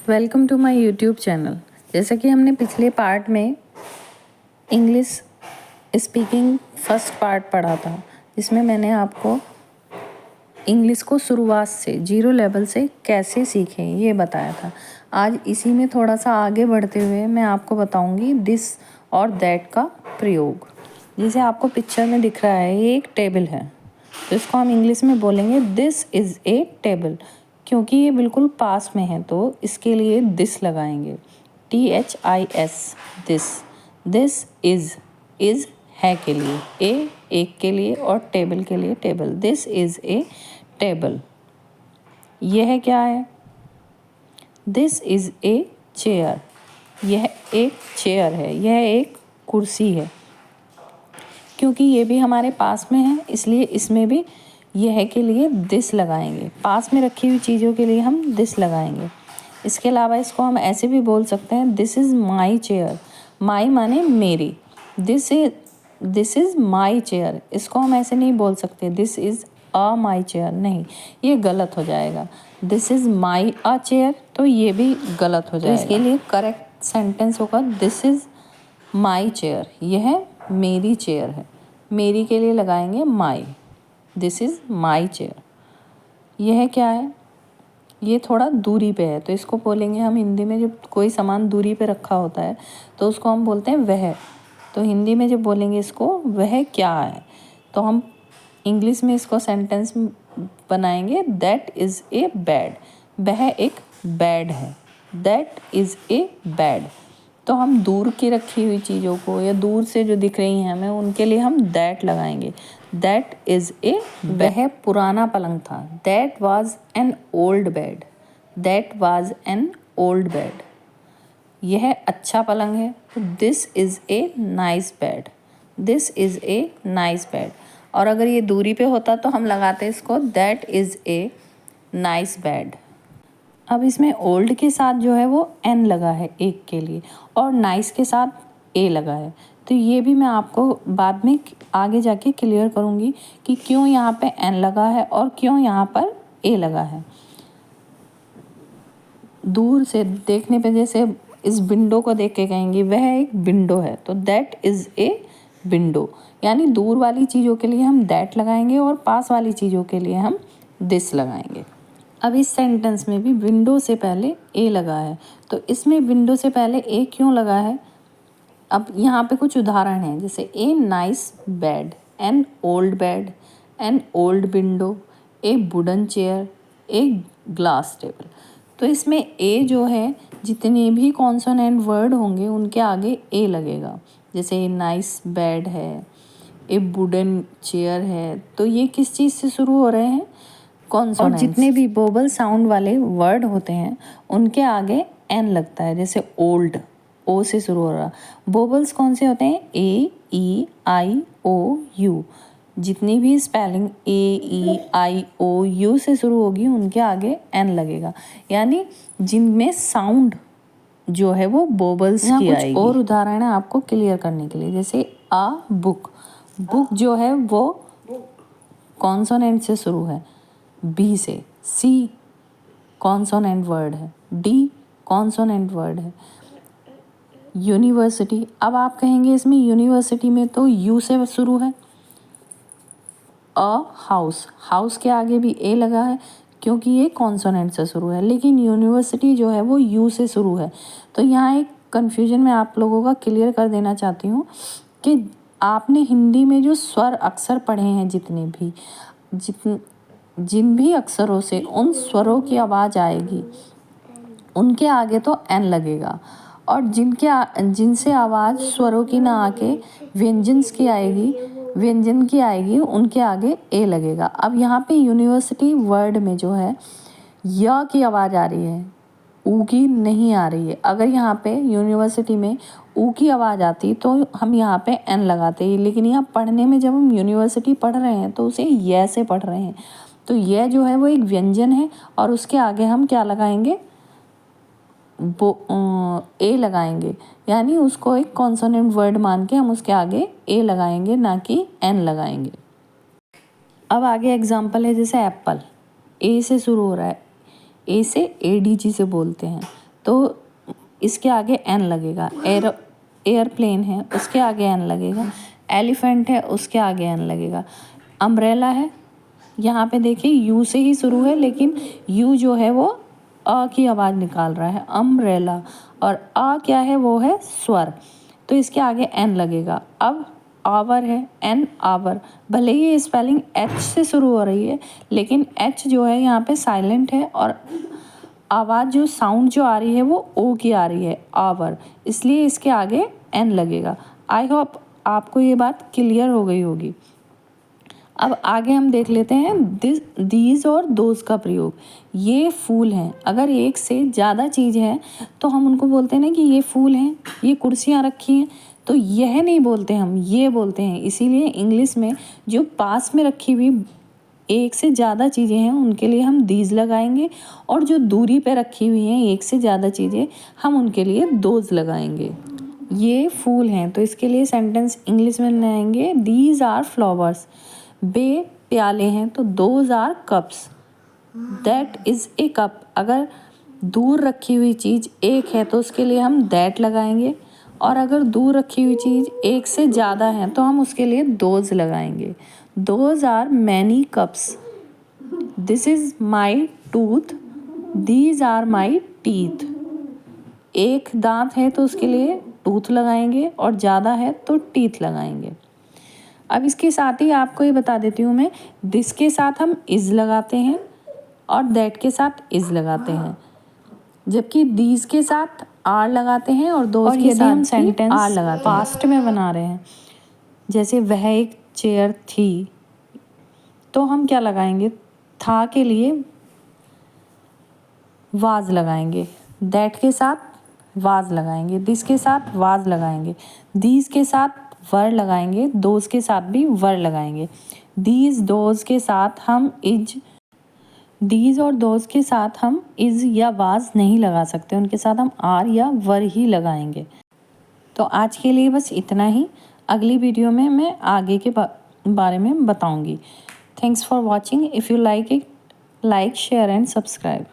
Welcome to my YouTube channel. जैसा कि हमने पिछले पार्ट में इंग्लिश स्पीकिंग फर्स्ट पार्ट पढ़ा था, जिसमें मैंने आपको इंग्लिश को शुरुआत से 0 लेवल से कैसे सीखें ये बताया था। आज इसी में थोड़ा सा आगे बढ़ते हुए मैं आपको बताऊंगी दिस और दैट का प्रयोग। जैसे आपको पिक्चर में दिख रहा है, ये एक टेबल है, तो इसको हम इंग्लिश में बोलेंगे दिस इज़ ए टेबल। क्योंकि ये बिल्कुल पास में है तो इसके लिए दिस लगाएंगे, THIS, दिस इज़ है के लिए, ए एक के लिए और टेबल के लिए table. This is a table. यह क्या है? This is a chair. यह एक चेयर है, यह एक कुर्सी है। क्योंकि ये भी हमारे पास में है इसलिए इसमें भी यह के लिए दिस लगाएंगे। पास में रखी हुई चीज़ों के लिए हम दिस लगाएंगे। इसके अलावा इसको हम ऐसे भी बोल सकते हैं, दिस इज़ माई चेयर। माई माने मेरी, दिस इज़ माई चेयर। इसको हम ऐसे नहीं बोल सकते this is a my chair, नहीं, ये गलत हो जाएगा। This is my a chair, तो ये भी गलत हो जाएगा। तो इसके लिए करेक्ट सेंटेंस होगा दिस इज़ माई चेयर। यह मेरी चेयर है। मेरी के लिए लगाएंगे माई, दिस इज़ माई चेयर। यह क्या है? ये थोड़ा दूरी पे है, तो इसको बोलेंगे हम हिंदी में, जब कोई सामान दूरी पे रखा होता है तो उसको हम बोलते हैं वह। तो हिंदी में जब बोलेंगे इसको वह क्या है, तो हम इंग्लिश में इसको सेंटेंस बनाएंगे दैट इज़ ए बेड। वह एक बेड है, दैट इज़ ए बेड। तो हम दूर की रखी हुई चीज़ों को या दूर से जो दिख रही हैं हमें, उनके लिए हम दैट लगाएंगे। दैट इज़ ए, वह पुराना पलंग था। That was an old bed. That was an old bed. यह अच्छा पलंग है, तो this is a nice bed. This is a nice bed. और अगर ये दूरी पे होता तो हम लगाते इसको that is a nice bed. अब इसमें ओल्ड के साथ जो है वो एन लगा है एक के लिए, और नाइस के साथ ए लगा है। तो ये भी मैं आपको बाद में आगे जाके क्लियर करूँगी कि क्यों यहाँ पे एन लगा है और क्यों यहाँ पर ए लगा है। दूर से देखने पे जैसे इस विंडो को देख के कहेंगे वह एक विंडो है, तो दैट इज़ ए विंडो। यानी दूर वाली चीज़ों के लिए हम दैट लगाएंगे और पास वाली चीज़ों के लिए हम दिस लगाएंगे। अब इस सेंटेंस में भी विंडो से पहले ए लगा है, तो इसमें विंडो से पहले ए क्यों लगा है? अब यहाँ पे कुछ उदाहरण हैं, जैसे a nice bed, an old bed, an old window, A wooden chair, a glass table. तो इसमें ए जो है, जितने भी कॉन्सोनेंट वर्ड होंगे उनके आगे ए लगेगा। जैसे ए नाइस बेड है, ए वुडन चेयर है, तो ये किस चीज़ से शुरू हो रहे हैं? और जितने भी वोवल साउंड वाले वर्ड होते हैं उनके आगे एन लगता है। जैसे ओल्ड, ओ से शुरू हो रहा। वोवल्स कौन से होते हैं? ए, ई, आई, ओ, यू। जितनी भी spelling A, E, I, O, you से शुरू होगी उनके आगे एन लगेगा। यानी जिनमें साउंड जो है वो वोवल्स की आएगी। और उदाहरण है आपको क्लियर करने के लिए, जैसे आ बुक। बुक जो है वो कॉन्सोनेंट से शुरू है, बी से। सी कॉन्सोनेंट वर्ड है, डी कॉन्सोनेंट वर्ड है। यूनिवर्सिटी, अब आप कहेंगे इसमें यूनिवर्सिटी में तो यू से शुरू है। अ हाउस, हाउस के आगे भी ए लगा है क्योंकि ये कॉन्सोनेंट से शुरू है, लेकिन यूनिवर्सिटी जो है वो यू से शुरू है। तो यहाँ एक कन्फ्यूजन मैं आप लोगों का क्लियर कर देना चाहती हूँ कि आपने हिंदी में जो स्वर अक्षर पढ़े हैं, जितने भी जिन भी अक्षरों से उन स्वरों की आवाज़ आएगी उनके आगे तो एन लगेगा, और जिनसे आवाज़ स्वरों की ना आके व्यंजन की आएगी उनके आगे ए लगेगा। अब यहाँ पे यूनिवर्सिटी वर्ड में जो है य की आवाज़ आ रही है, ऊ की नहीं आ रही है। अगर यहाँ पे यूनिवर्सिटी में ऊ की आवाज़ आती तो हम यहाँ पे एन लगाते हैं, लेकिन यहाँ पढ़ने में जब हम यूनिवर्सिटी पढ़ रहे हैं तो उसे य से पढ़ रहे हैं, तो यह जो है वो एक व्यंजन है और उसके आगे हम क्या लगाएंगे? वो ए लगाएंगे। यानी उसको एक कॉन्सोनेंट वर्ड मान के हम उसके आगे ए लगाएंगे, ना कि एन लगाएंगे। अब आगे एग्जाम्पल है, जैसे एप्पल, ए से शुरू हो रहा है, ए से ADG से बोलते हैं, तो इसके आगे एन लगेगा। एयरप्लेन है उसके आगे एन लगेगा। एलिफेंट है उसके आगे एन लगेगा। अम्ब्रेला है, यहाँ पे देखिए यू से ही शुरू है, लेकिन यू जो है वो अ की आवाज़ निकाल रहा है, अम्ब्रेला। और अ क्या है, वो है स्वर, तो इसके आगे एन लगेगा। अब आवर है, एन आवर। भले ही ये स्पेलिंग एच से शुरू हो रही है, लेकिन एच जो है यहाँ पे साइलेंट है और आवाज़ जो साउंड जो आ रही है वो ओ की आ रही है, आवर, इसलिए इसके आगे एन लगेगा। आई होप आपको ये बात क्लियर हो गई होगी। अब आगे हम देख लेते हैं दीज और दोज का प्रयोग। ये फूल हैं, अगर एक से ज़्यादा चीज़ है तो हम उनको बोलते हैं ना कि ये फूल हैं, ये कुर्सियाँ रखी हैं, तो यह नहीं बोलते हम, ये बोलते हैं। इसीलिए इंग्लिश में जो पास में रखी हुई एक से ज़्यादा चीज़ें हैं उनके लिए हम दीज लगाएंगे, और जो दूरी पे रखी हुई हैं एक से ज़्यादा चीज़ें, हम उनके लिए दोज लगाएंगे। ये फूल हैं, तो इसके लिए सेंटेंस इंग्लिश में बनाएंगे, दीज आर फ्लावर्स। बे प्याले हैं, तो those are cups. That is a cup. अगर दूर रखी हुई चीज़ एक है तो उसके लिए हम दैट लगाएंगे, और अगर दूर रखी हुई चीज़ एक से ज़्यादा है तो हम उसके लिए दोज लगाएंगे। Those are many cups. This is my tooth. These are my teeth. एक दांत है तो उसके लिए टूथ लगाएंगे, और ज़्यादा है तो टीथ लगाएंगे। अब इसके साथ ही आपको ये बता देती हूँ मैं, दिस के साथ हम इज़ लगाते हैं और दैट के साथ इज़ लगाते हैं, जबकि दीज के साथ आर लगाते हैं और दोज के साथ हम सेंटेंस आर लगाते हैं। पास्ट में बना रहे हैं, जैसे वह एक चेयर थी, तो हम क्या लगाएंगे, था के लिए वाज लगाएंगे, दैट के साथ वाज लगाएंगे, दिस के साथ वाज लगाएंगे, दीज के साथ वर लगाएंगे, दोज के साथ भी वर लगाएंगे। दीज दोज के साथ हम इज, दीज और दोज के साथ हम इज या वाज नहीं लगा सकते, उनके साथ हम आर या वर ही लगाएंगे। तो आज के लिए बस इतना ही। अगली वीडियो में मैं आगे के बारे में बताऊंगी। Thanks for watching. If you like it, like share and subscribe.